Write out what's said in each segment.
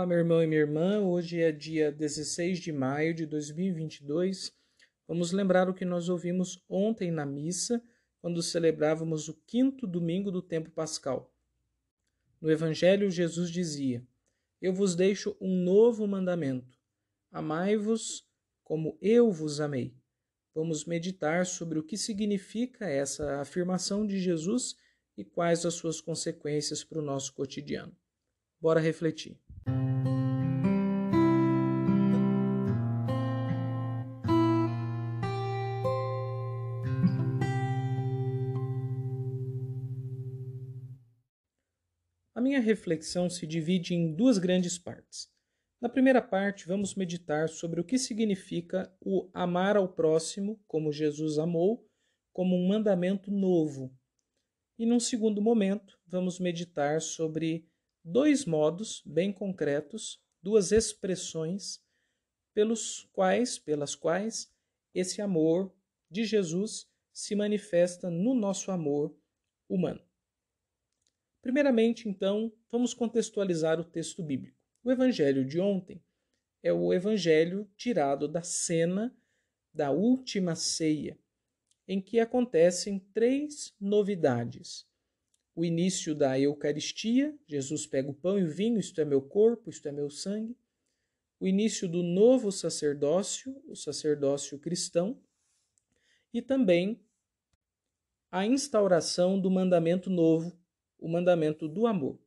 Olá, meu irmão e minha irmã. Hoje é dia 16 de maio de 2022. Vamos lembrar o que nós ouvimos ontem na missa, quando celebrávamos o quinto domingo do tempo pascal. No Evangelho, Jesus dizia: Eu vos deixo um novo mandamento. Amai-vos como eu vos amei. Vamos meditar sobre o que significa essa afirmação de Jesus e quais as suas consequências para o nosso cotidiano. Bora refletir. A minha reflexão se divide em duas grandes partes. Na primeira parte, vamos meditar sobre o que significa o amar ao próximo, como Jesus amou, como um mandamento novo. E num segundo momento, vamos meditar sobre dois modos bem concretos, duas expressões pelas quais esse amor de Jesus se manifesta no nosso amor humano. Primeiramente, então, vamos contextualizar o texto bíblico. O evangelho de ontem é o evangelho tirado da cena da última ceia, em que acontecem três novidades. O início da Eucaristia, Jesus pega o pão e o vinho, isto é meu corpo, isto é meu sangue. O início do novo sacerdócio, o sacerdócio cristão. E também a instauração do mandamento novo, o mandamento do amor.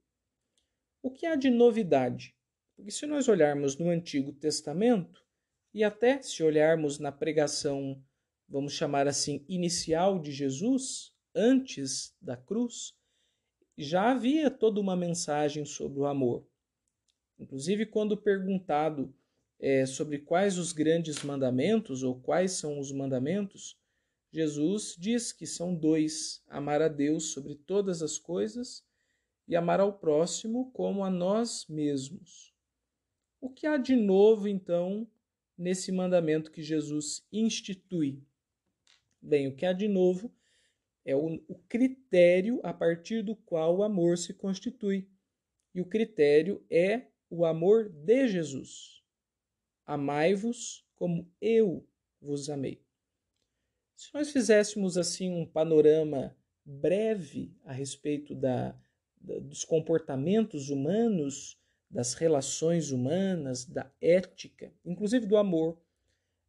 O que há de novidade? Porque se nós olharmos no Antigo Testamento, e até se olharmos na pregação, vamos chamar assim, inicial de Jesus, antes da cruz, já havia toda uma mensagem sobre o amor. Inclusive, quando perguntado sobre quais os grandes mandamentos, ou quais são os mandamentos, Jesus diz que são dois: amar a Deus sobre todas as coisas e amar ao próximo como a nós mesmos. O que há de novo, então, nesse mandamento que Jesus institui? Bem, o que há de novo é o critério a partir do qual o amor se constitui. E o critério é o amor de Jesus. Amai-vos como eu vos amei. Se nós fizéssemos assim um panorama breve a respeito dos comportamentos humanos, das relações humanas, da ética, inclusive do amor,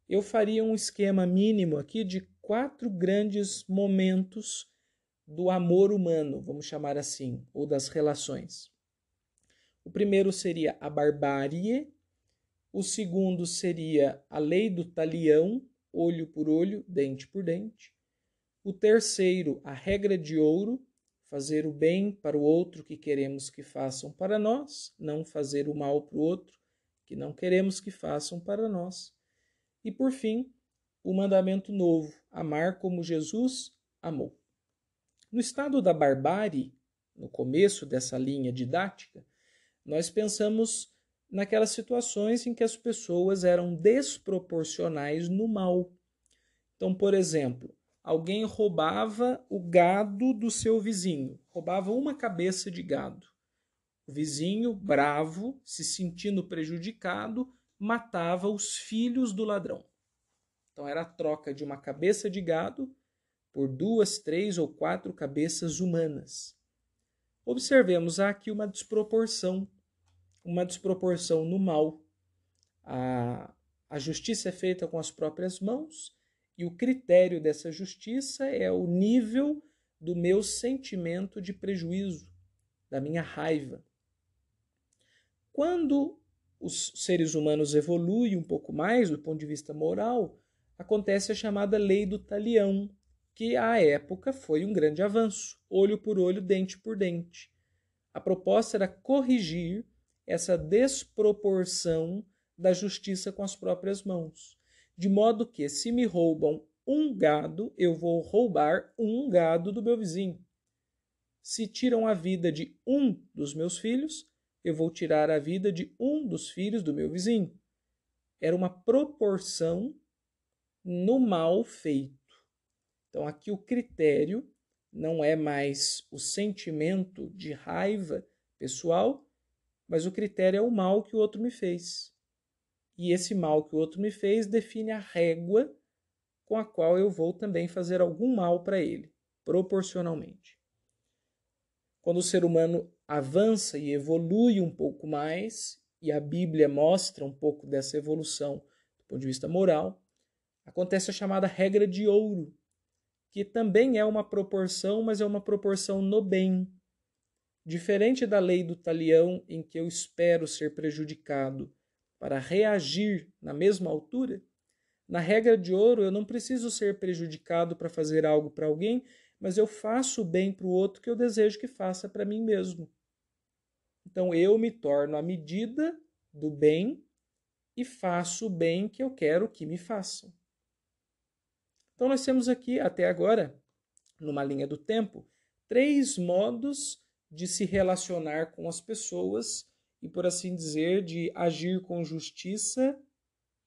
eu faria um esquema mínimo aqui de 4 grandes momentos do amor humano, vamos chamar assim, ou das relações. O primeiro seria a barbárie, o segundo seria a lei do talião, olho por olho, dente por dente. O terceiro, a regra de ouro, fazer o bem para o outro que queremos que façam para nós, não fazer o mal para o outro que não queremos que façam para nós. E por fim, o mandamento novo, amar como Jesus amou. No estado da barbárie, no começo dessa linha didática, nós pensamos naquelas situações em que as pessoas eram desproporcionais no mal. Então, por exemplo, alguém roubava o gado do seu vizinho, roubava uma cabeça de gado. O vizinho, bravo, se sentindo prejudicado, matava os filhos do ladrão. Então era a troca de uma cabeça de gado por 2, 3 ou 4 cabeças humanas. Observemos aqui uma desproporção no mal. A justiça é feita com as próprias mãos e o critério dessa justiça é o nível do meu sentimento de prejuízo, da minha raiva. Quando os seres humanos evoluem um pouco mais do ponto de vista moral, acontece a chamada lei do talião, que à época foi um grande avanço, olho por olho, dente por dente. A proposta era corrigir essa desproporção da justiça com as próprias mãos, de modo que se me roubam um gado, eu vou roubar um gado do meu vizinho. Se tiram a vida de um dos meus filhos, eu vou tirar a vida de um dos filhos do meu vizinho. Era uma proporção no mal feito. Então aqui o critério não é mais o sentimento de raiva pessoal, mas o critério é o mal que o outro me fez. E esse mal que o outro me fez define a régua com a qual eu vou também fazer algum mal para ele, proporcionalmente. Quando o ser humano avança e evolui um pouco mais, e a Bíblia mostra um pouco dessa evolução do ponto de vista moral, acontece a chamada regra de ouro, que também é uma proporção, mas é uma proporção no bem. Diferente da lei do talião, em que eu espero ser prejudicado para reagir na mesma altura, na regra de ouro eu não preciso ser prejudicado para fazer algo para alguém, mas eu faço o bem para o outro que eu desejo que faça para mim mesmo. Então eu me torno a medida do bem e faço o bem que eu quero que me façam. Então nós temos aqui, até agora, numa linha do tempo, 3 modos de se relacionar com as pessoas e, por assim dizer, de agir com justiça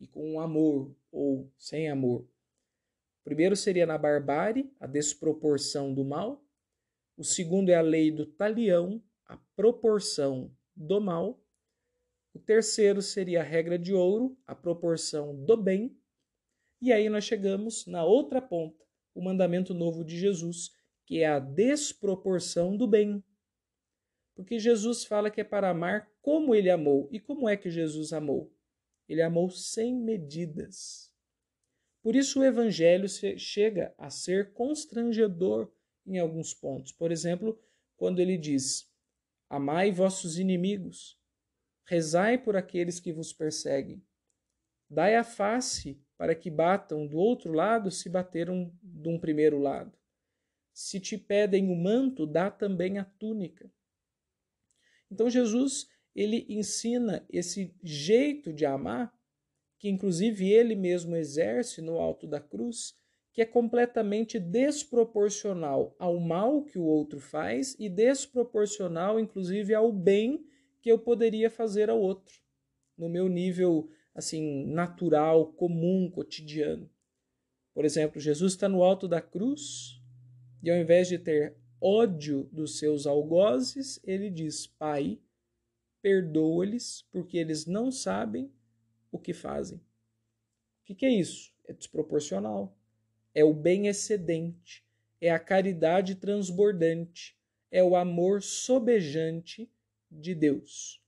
e com amor ou sem amor. O primeiro seria na barbárie, a desproporção do mal. O segundo é a lei do talião, a proporção do mal. O terceiro seria a regra de ouro, a proporção do bem. E aí nós chegamos na outra ponta, o mandamento novo de Jesus, que é a desproporção do bem. Porque Jesus fala que é para amar como ele amou. E como é que Jesus amou? Ele amou sem medidas. Por isso o evangelho chega a ser constrangedor em alguns pontos. Por exemplo, quando ele diz: amai vossos inimigos, rezai por aqueles que vos perseguem, dai a face para que batam do outro lado se bateram de um primeiro lado. Se te pedem o manto, dá também a túnica. Então Jesus, ele ensina esse jeito de amar, que inclusive ele mesmo exerce no alto da cruz, que é completamente desproporcional ao mal que o outro faz e desproporcional, inclusive, ao bem que eu poderia fazer ao outro, no meu nível assim natural, comum, cotidiano. Por exemplo, Jesus está no alto da cruz e ao invés de ter ódio dos seus algozes, ele diz: Pai, perdoa-lhes porque eles não sabem o que fazem. O que é isso? É desproporcional. É o bem excedente. É a caridade transbordante. É o amor sobejante de Deus.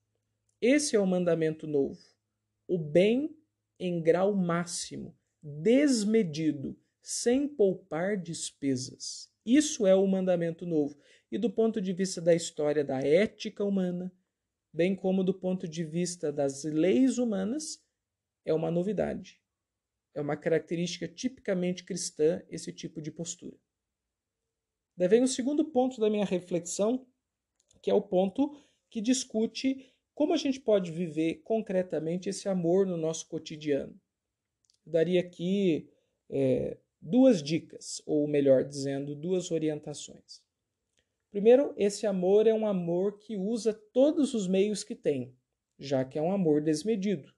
Esse é o mandamento novo. O bem em grau máximo, desmedido, sem poupar despesas. Isso é o mandamento novo. E do ponto de vista da história da ética humana, bem como do ponto de vista das leis humanas, é uma novidade. É uma característica tipicamente cristã esse tipo de postura. Daí vem o segundo ponto da minha reflexão, que é o ponto que discute como a gente pode viver concretamente esse amor no nosso cotidiano. Eu daria aqui 2 dicas, ou melhor dizendo, 2 orientações. Primeiro, esse amor é um amor que usa todos os meios que tem, já que é um amor desmedido.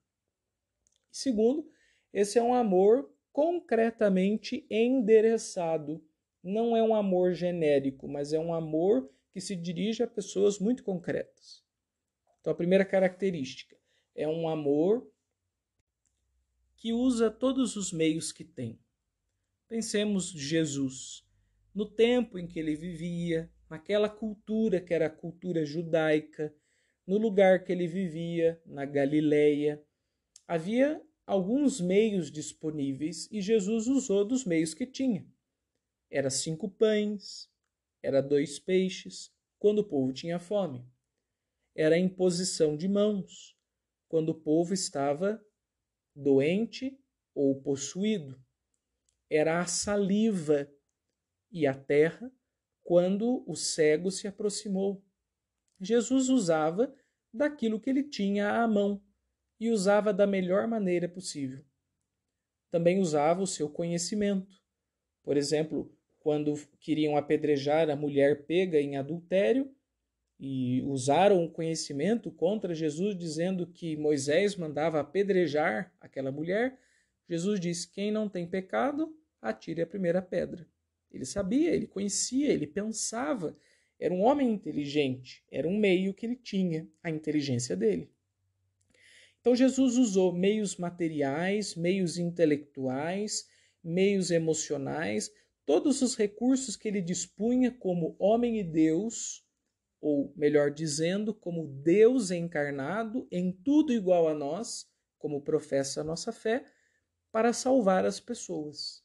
Segundo, esse é um amor concretamente endereçado. Não é um amor genérico, mas é um amor que se dirige a pessoas muito concretas. Então, a primeira característica é um amor que usa todos os meios que tem. Pensemos Jesus, no tempo em que ele vivia, naquela cultura que era a cultura judaica, no lugar que ele vivia, na Galileia, havia alguns meios disponíveis e Jesus usou dos meios que tinha. Era 5 pães, era 2 peixes, quando o povo tinha fome. Era a imposição de mãos, quando o povo estava doente ou possuído. Era a saliva e a terra quando o cego se aproximou. Jesus usava daquilo que ele tinha à mão e usava da melhor maneira possível. Também usava o seu conhecimento. Por exemplo, quando queriam apedrejar a mulher pega em adultério e usaram o conhecimento contra Jesus, dizendo que Moisés mandava apedrejar aquela mulher, Jesus disse: quem não tem pecado, atire a primeira pedra. Ele sabia, ele conhecia, ele pensava, Era um homem inteligente, era um meio que ele tinha, a inteligência dele. Então Jesus usou meios materiais, meios intelectuais, meios emocionais, todos os recursos que ele dispunha como homem e Deus, ou melhor dizendo, como Deus encarnado, em tudo igual a nós, como professa a nossa fé, para salvar as pessoas.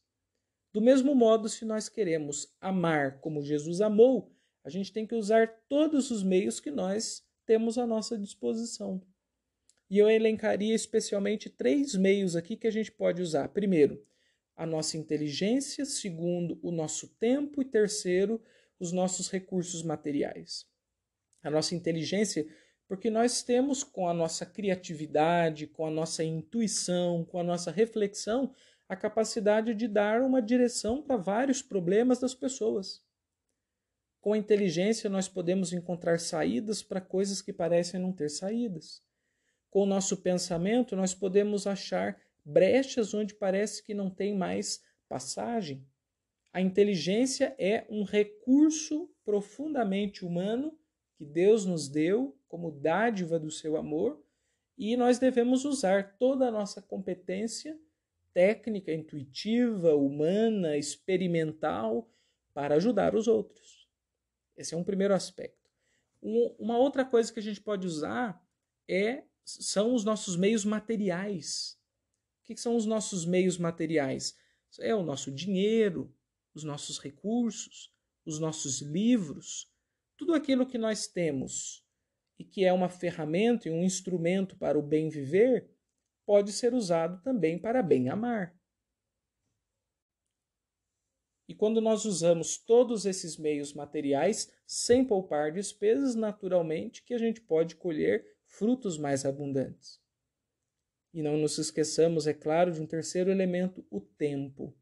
Do mesmo modo, se nós queremos amar como Jesus amou, a gente tem que usar todos os meios que nós temos à nossa disposição. E eu elencaria especialmente 3 meios aqui que a gente pode usar. Primeiro, a nossa inteligência. Segundo, o nosso tempo. E terceiro, os nossos recursos materiais. A nossa inteligência, porque nós temos com a nossa criatividade, com a nossa intuição, com a nossa reflexão, a capacidade de dar uma direção para vários problemas das pessoas. Com a inteligência, nós podemos encontrar saídas para coisas que parecem não ter saídas. Com o nosso pensamento, nós podemos achar brechas onde parece que não tem mais passagem. A inteligência é um recurso profundamente humano que Deus nos deu como dádiva do seu amor, e nós devemos usar toda a nossa competência técnica, intuitiva, humana, experimental para ajudar os outros. Esse é um primeiro aspecto. Uma outra coisa que a gente pode usar são os nossos meios materiais. O que são os nossos meios materiais? É o nosso dinheiro, os nossos recursos, os nossos livros, tudo aquilo que nós temos e que é uma ferramenta e um instrumento para o bem viver, pode ser usado também para bem amar. E quando nós usamos todos esses meios materiais, sem poupar despesas, naturalmente que a gente pode colher frutos mais abundantes. E não nos esqueçamos, é claro, de um terceiro elemento, o tempo.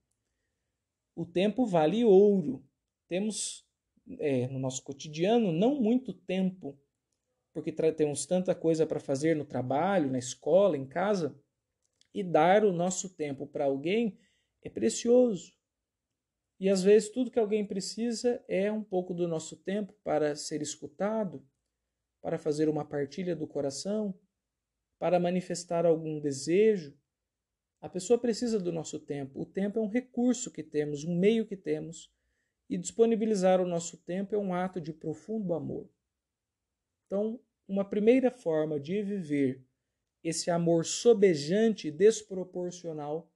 O tempo vale ouro. Temos no nosso cotidiano não muito tempo, porque temos tanta coisa para fazer no trabalho, na escola, em casa, e dar o nosso tempo para alguém é precioso. E às vezes tudo que alguém precisa é um pouco do nosso tempo para ser escutado, para fazer uma partilha do coração, para manifestar algum desejo. A pessoa precisa do nosso tempo. O tempo é um recurso que temos, um meio que temos, e disponibilizar o nosso tempo é um ato de profundo amor. Então, uma primeira forma de viver esse amor sobejante e desproporcional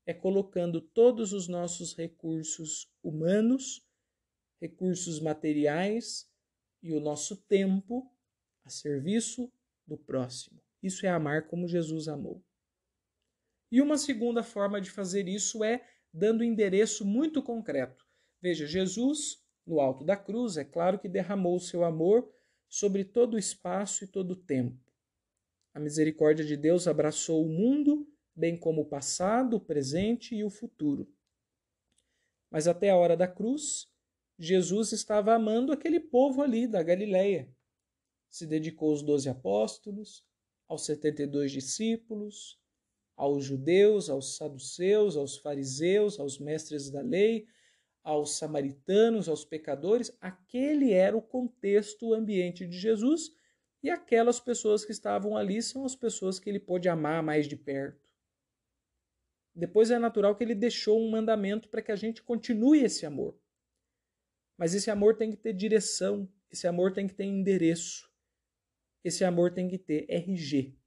é colocando todos os nossos recursos humanos, recursos materiais e o nosso tempo a serviço do próximo. Isso é amar como Jesus amou. E uma segunda forma de fazer isso é dando um endereço muito concreto. Veja, Jesus, no alto da cruz, é claro que derramou o seu amor sobre todo o espaço e todo o tempo. A misericórdia de Deus abraçou o mundo, bem como o passado, o presente e o futuro. Mas até a hora da cruz, Jesus estava amando aquele povo ali da Galileia. Se dedicou aos 12 apóstolos, aos 72 discípulos, aos judeus, aos saduceus, aos fariseus, aos mestres da lei, aos samaritanos, aos pecadores. Aquele era o contexto, o ambiente de Jesus, e aquelas pessoas que estavam ali são as pessoas que ele pôde amar mais de perto. Depois é natural que ele deixou um mandamento para que a gente continue esse amor. Mas esse amor tem que ter direção, esse amor tem que ter endereço, esse amor tem que ter RG.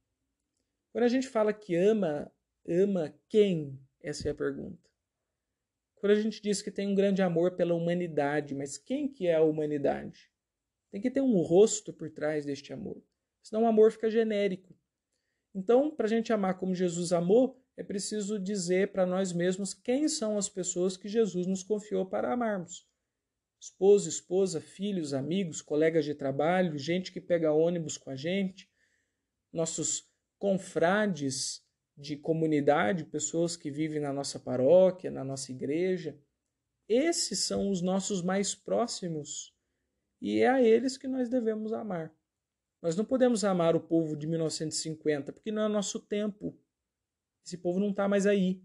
Quando a gente fala que ama quem? Essa é a pergunta. Quando a gente diz que tem um grande amor pela humanidade, mas quem que é a humanidade? Tem que ter um rosto por trás deste amor, senão o amor fica genérico. Então, para a gente amar como Jesus amou, é preciso dizer para nós mesmos quem são as pessoas que Jesus nos confiou para amarmos. Esposo, esposa, filhos, amigos, colegas de trabalho, gente que pega ônibus com a gente, nossos confrades de comunidade, pessoas que vivem na nossa paróquia, na nossa igreja. Esses são os nossos mais próximos e é a eles que nós devemos amar. Nós não podemos amar o povo de 1950 porque não é nosso tempo. Esse povo não está mais aí.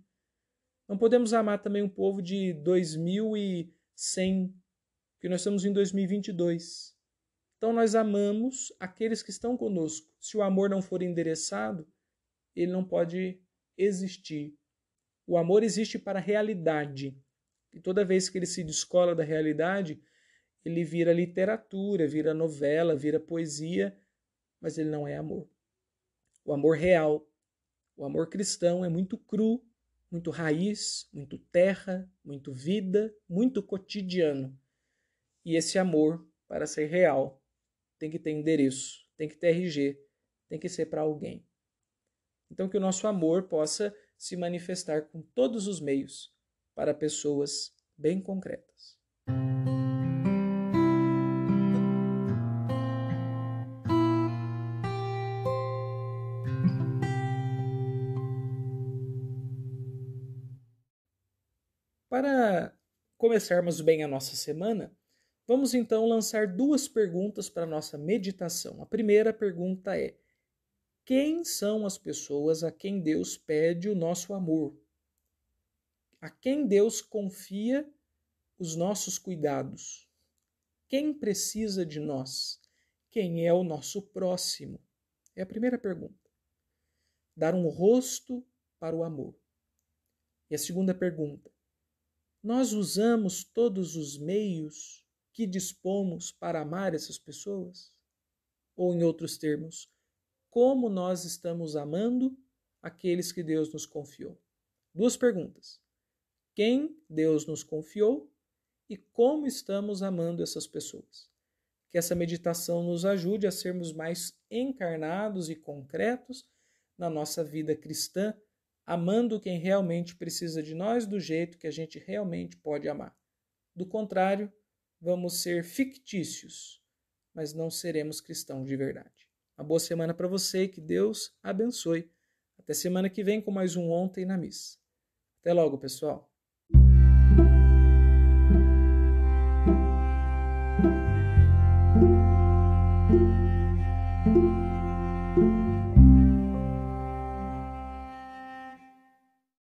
Não podemos amar também o povo de 2100 porque nós estamos em 2022. Então nós amamos aqueles que estão conosco. Se o amor não for endereçado, ele não pode existir. O amor existe para a realidade. E toda vez que ele se descola da realidade, ele vira literatura, vira novela, vira poesia, mas ele não é amor. O amor real, o amor cristão é muito cru, muito raiz, muito terra, muito vida, muito cotidiano. E esse amor, para ser real, tem que ter endereço, tem que ter RG, tem que ser para alguém. Então que o nosso amor possa se manifestar com todos os meios para pessoas bem concretas. Para começarmos bem a nossa semana, vamos então lançar duas perguntas para a nossa meditação. A primeira pergunta é: quem são as pessoas a quem Deus pede o nosso amor? A quem Deus confia os nossos cuidados? Quem precisa de nós? Quem é o nosso próximo? É a primeira pergunta. Dar um rosto para o amor. E a segunda pergunta: nós usamos todos os meios que dispomos para amar essas pessoas? Ou, em outros termos, como nós estamos amando aqueles que Deus nos confiou? Duas perguntas. Quem Deus nos confiou e como estamos amando essas pessoas? Que essa meditação nos ajude a sermos mais encarnados e concretos na nossa vida cristã, amando quem realmente precisa de nós do jeito que a gente realmente pode amar. Do contrário, vamos ser fictícios, mas não seremos cristãos de verdade. Uma boa semana para você e que Deus abençoe. Até semana que vem com mais um Ontem na Missa. Até logo, pessoal!